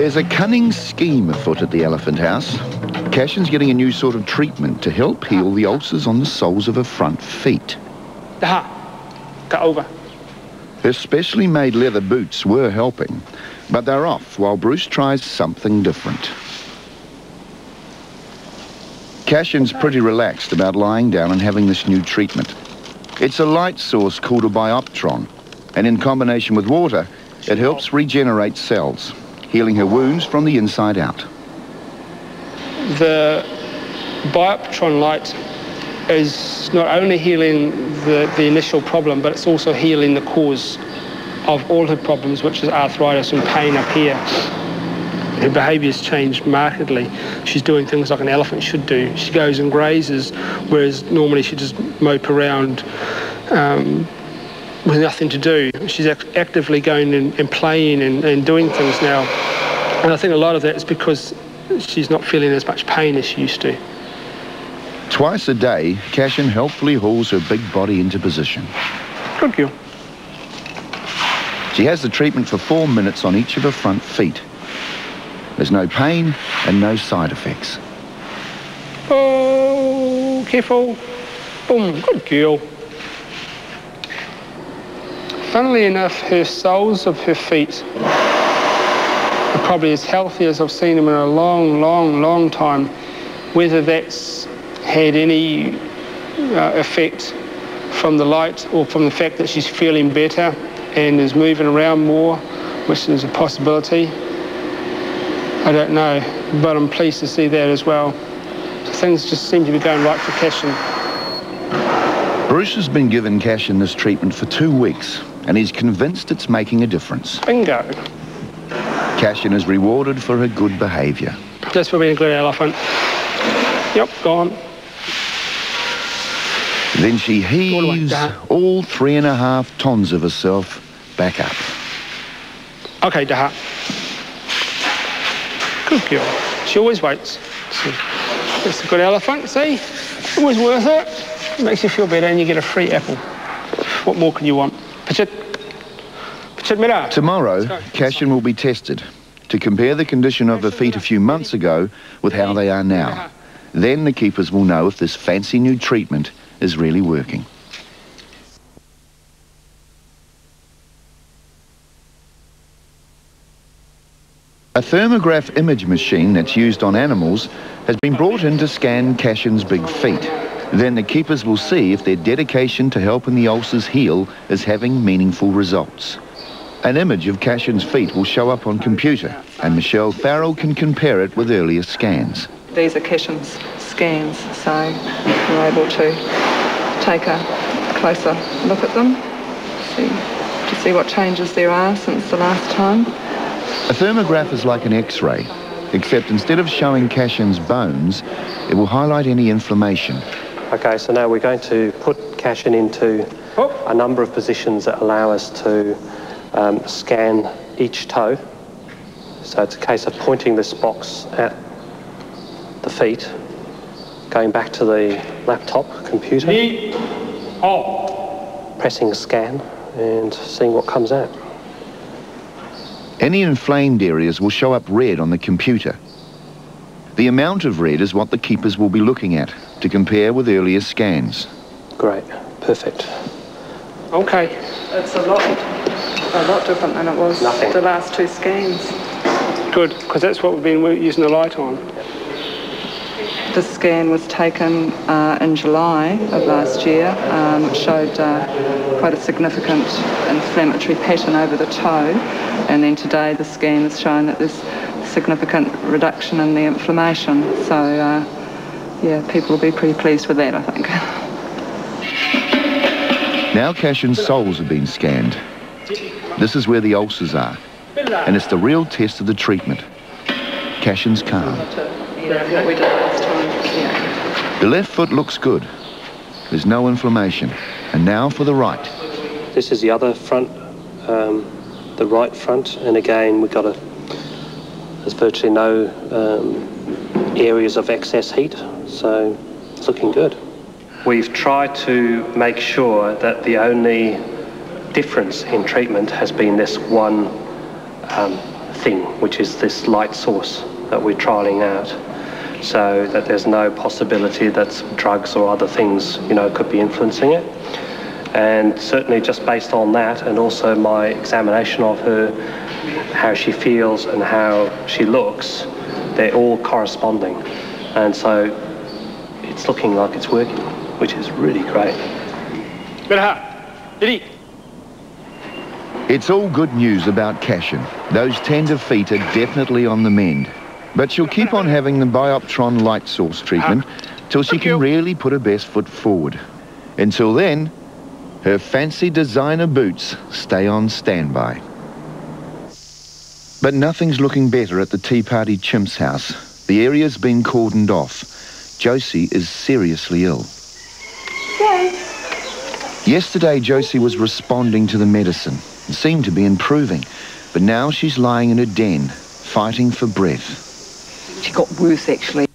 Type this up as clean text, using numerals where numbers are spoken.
There's a cunning scheme afoot at the Elephant House. Cashin's getting a new sort of treatment to help heal the ulcers on the soles of her front feet. Go over. Her specially made leather boots were helping, but they're off while Bruce tries something different. Cashin's pretty relaxed about lying down and having this new treatment. It's a light source called a bioptron, and in combination with water, it helps regenerate cells, healing her wounds from the inside out. The bioptron light is not only healing the initial problem, but it's also healing the cause of all her problems, which is arthritis and pain up here. Her behaviour's changed markedly. She's doing things like an elephant should do. She goes and grazes, whereas normally she just mope around with nothing to do. She's actively going and playing and doing things now. And I think a lot of that is because she's not feeling as much pain as she used to. Twice a day, Cashin helpfully hauls her big body into position. Good girl. She has the treatment for 4 minutes on each of her front feet. There's no pain and no side effects. Oh, careful. Boom, good girl. Funnily enough, her soles of her feet are probably as healthy as I've seen them in a long, long, long time. Whether that's had any effect from the light or from the fact that she's feeling better and is moving around more, which is a possibility, I don't know, but I'm pleased to see that as well. So things just seem to be going right for Cashin. Bruce has been giving Cashin this treatment for 2 weeks, and he's convinced it's making a difference. Bingo. Cashin is rewarded for her good behaviour. Just for being a good elephant. Yep, gone. Then she heaves all 3.5 tons of herself back up. Okay, Daha. Good girl. She always waits. It's a good elephant, see? Always worth it. Makes you feel better and you get a free apple. What more can you want? Tomorrow, Cashin will be tested to compare the condition of her feet a few months ago with how they are now. Then the keepers will know if this fancy new treatment is really working. A thermograph image machine that's used on animals has been brought in to scan Cashin's big feet. Then the keepers will see if their dedication to helping the ulcers heal is having meaningful results. An image of Cashin's feet will show up on computer, and Michelle Farrell can compare it with earlier scans. These are Cashin's scans, so we're able to take a closer look at them, to see what changes there are since the last time. A thermograph is like an X-ray, except instead of showing Cashin's bones, it will highlight any inflammation. Okay, so now we're going to put Cashin into a number of positions that allow us to scan each toe. So it's a case of pointing this box at the feet, going back to the laptop computer, pressing scan and seeing what comes out. Any inflamed areas will show up red on the computer. The amount of red is what the keepers will be looking at to compare with earlier scans. Great, perfect. Okay. It's a lot different than it was the last 2 scans. Good, because that's what we've been using the light on. The scan was taken in July of last year. It showed quite a significant inflammatory pattern over the toe, and then today the scan has shown that there's significant reduction in the inflammation. So, yeah, people will be pretty pleased with that, I think. Now Cashin's soles have been scanned. This is where the ulcers are, and it's the real test of the treatment. Cashin's calm. What we did last time. Yeah. The left foot looks good. There's no inflammation. And now for the right. This is the other front, the right front, and again there's virtually no areas of excess heat, so it's looking good. We've tried to make sure that the only difference in treatment has been this one thing, which is this light source that we're trialling out, so that there's no possibility that drugs or other things, could be influencing it. And certainly just based on that, and also my examination of her, how she feels and how she looks, they're all corresponding. And so it's looking like it's working, which is really great. It's all good news about Cashin. Those tender feet are definitely on the mend. But she'll keep on having the bioptron light source treatment till she can really put her best foot forward. Until then, her fancy designer boots stay on standby. But nothing's looking better at the Tea Party Chimps house. The area's been cordoned off. Josie is seriously ill. Yesterday, Josie was responding to the medicine and seemed to be improving. But now she's lying in a den, fighting for breath. She got worse, actually.